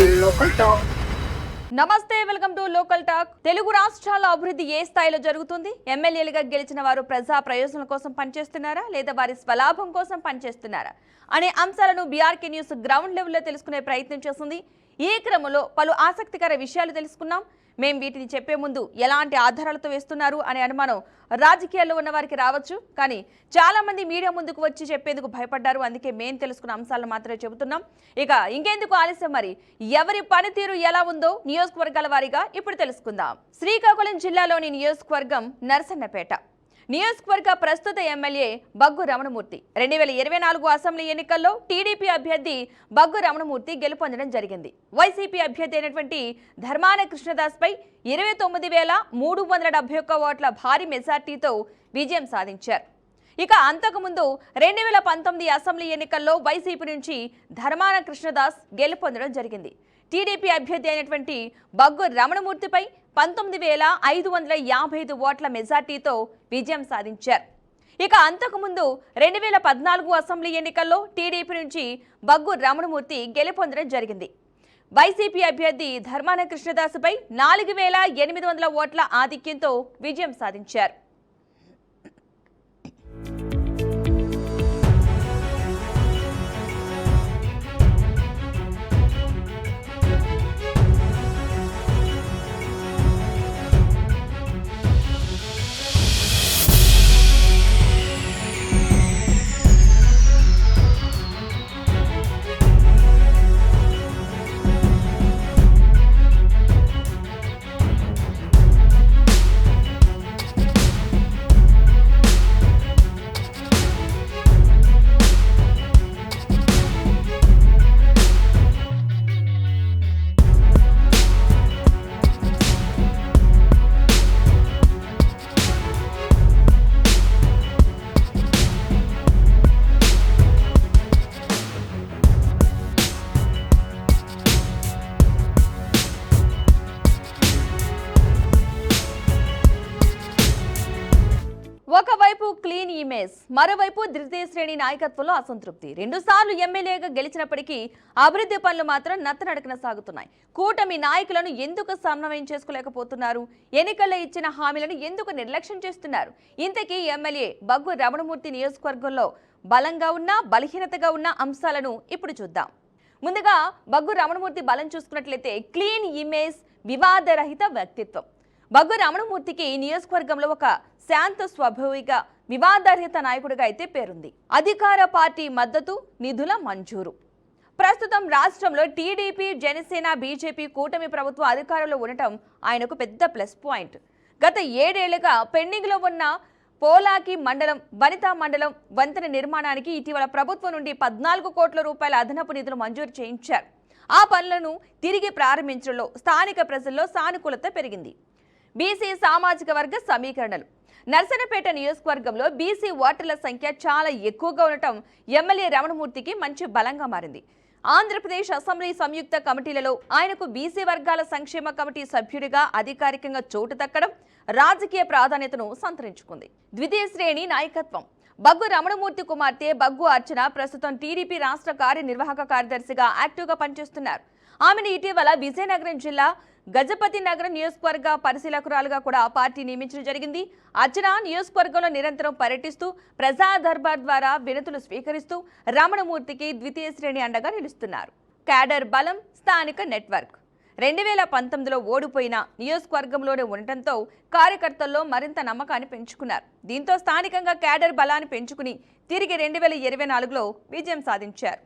Local talk. నమస్తే, welcome to local talk. Telugu రాష్ట్రాల అభివృద్ధి ఏ స్థాయిలో జరుగుతుంది? ఎమ్మెల్యేలుగా గెలిచిన వారు ప్రజా ప్రయోజనం కోసం పనిచేస్తున్నారా లేదా వారి స్వలాభం కోసం పనిచేస్తున్నారా అనే అంశాలను బీఆర్కే న్యూస్ గ్రౌండ్ లెవెల్లో తెలుసుకునే ప్రయత్నం చేస్తుంది. ఈ క్రమంలో పలు ఆసక్తికర విషయాలు తెలుసుకున్నాం. మేము వీటిని చెప్పే ముందు ఎలాంటి ఆధారాలతో వేస్తున్నారు అనే అనుమానం రాజకీయాల్లో ఉన్న వారికి రావచ్చు. కానీ చాలా మంది మీడియా ముందుకు వచ్చి చెప్పేందుకు భయపడ్డారు. అందుకే మేము తెలుసుకున్న అంశాలను మాత్రమే చెబుతున్నాం. ఇక ఇంకెందుకు ఆలస్యం, మరి ఎవరి పనితీరు ఎలా ఉందో నియోజకవర్గాల వారీగా ఇప్పుడు తెలుసుకుందాం. శ్రీకాకుళం జిల్లాలోని నియోజకవర్గం నరసన్నపేట. నియోజకవర్గ ప్రస్తుత ఎమ్మెల్యే బగ్గు రమణమూర్తి 2024 అసెంబ్లీ ఎన్నికల్లో టీడీపీ అభ్యర్థి బగ్గు రమణమూర్తి గెలుపొందడం జరిగింది. వైసీపీ అభ్యర్థి అయినటువంటి ధర్మాన కృష్ణదాస్ పై 29,371 ఓట్ల భారీ మెజార్టీతో విజయం సాధించారు. ఇక అంతకుముందు 2019 అసెంబ్లీ ఎన్నికల్లో వైసీపీ నుంచి ధర్మాన కృష్ణదాస్ గెలుపొందడం జరిగింది. టీడీపీ అభ్యర్థి అయినటువంటి బగ్గు రమణమూర్తిపై 19,555 ఓట్ల మెజార్టీతో విజయం సాధించారు. ఇక అంతకుముందు 2014 అసెంబ్లీ ఎన్నికల్లో టీడీపీ నుంచి బగ్గు రమణమూర్తి గెలుపొందడం జరిగింది. వైసీపీ అభ్యర్థి ధర్మాన కృష్ణదాసుపై 4,800 ఓట్ల ఆధిక్యంతో విజయం సాధించారు. ఒకవైపు క్లీన్ ఇమేజ్, మరోవైపు ద్వితీయ శ్రేణి నాయకత్వంలో అసంతృప్తి. 2 సార్లు ఎమ్మెల్యేగా గెలిచినప్పటికీ అభివృద్ధి పనులు మాత్రం నత్తనడకన సాగుతున్నాయి. కూటమి నాయకులను ఎందుకు సమన్వయం చేసుకోలేకపోతున్నారు? ఎన్నికల్లో ఇచ్చిన హామీలను ఎందుకు నిర్లక్ష్యం చేస్తున్నారు? ఇంతకీ ఎమ్మెల్యే బగ్గు రమణమూర్తి నియోజకవర్గంలో బలంగా ఉన్న బలహీనతగా ఉన్న అంశాలను ఇప్పుడు చూద్దాం. ముందుగా బగ్గు రమణమూర్తి బలం చూసుకున్నట్లయితే క్లీన్ ఇమేజ్, వివాదరహిత వ్యక్తిత్వం. బగ్గు రమణమూర్తికి నియోజకవర్గంలో ఒక శాంత స్వభావిక వివాదరహిత నాయకుడిగా అయితే పేరుంది. అధికార పార్టీ మద్దతు, నిధుల మంజూరు. ప్రస్తుతం రాష్ట్రంలో టీడీపీ, జనసేన, బీజేపీ కూటమి ప్రభుత్వం అధికారంలో ఉండటం ఆయనకు పెద్ద ప్లస్ పాయింట్. గత 7 ఏళ్లుగా పెండింగ్లో ఉన్న పోలాకి మండలం, వనితా మండలం వంతెన నిర్మాణానికి ఇటీవల ప్రభుత్వం నుండి 14 కోట్ల రూపాయల అదనపు నిధులు మంజూరు చేయించారు. ఆ పనులను తిరిగి ప్రారంభించడంలో స్థానిక ప్రజల్లో సానుకూలత పెరిగింది. బీసీ సామాజిక వర్గ సమీకరణలు. నర్సన్నపేట నియోజకవర్గంలో బీసీ ఓటర్ల సంఖ్య చాలా ఎక్కువగా ఉండటం ఎమ్మెల్యే రమణమూర్తికి మంచి బలంగా మారింది. ఆంధ్రప్రదేశ్ అసెంబ్లీ సంయుక్త కమిటీలలో ఆయనకు బీసీ వర్గాల సంక్షేమ కమిటీ సభ్యుడిగా అధికారికంగా చోటు దక్కడం రాజకీయ ప్రాధాన్యతను సంతరించుకుంది. ద్వితీయ శ్రేణి నాయకత్వం. బగ్గు రమణమూర్తి కుమార్తె బగ్గు అర్చన ప్రస్తుతం టీడీపీ రాష్ట్ర కార్యనిర్వాహక కార్యదర్శిగా యాక్టివ్గా పనిచేస్తున్నారు. ఆమెను ఇటీవల విజయనగరం జిల్లా గజపతి నగరం నియోజకవర్గ పరిశీలకురాలుగా కూడా పార్టీ నియమించడం జరిగింది. అర్చన నియోజకవర్గంలో నిరంతరం పర్యటిస్తూ ప్రజా దర్బార్ ద్వారా వినతులు స్వీకరిస్తూ రమణమూర్తికి ద్వితీయ శ్రేణి అండగా నిలుస్తున్నారు. క్యాడర్ బలం, స్థానిక నెట్వర్క్. 2019లో ఓడిపోయిన నియోజకవర్గంలోనే ఉండటంతో కార్యకర్తల్లో మరింత నమ్మకాన్ని పెంచుకున్నారు. దీంతో స్థానికంగా క్యాడర్ బలాన్ని పెంచుకుని తిరిగి 2024లో విజయం సాధించారు.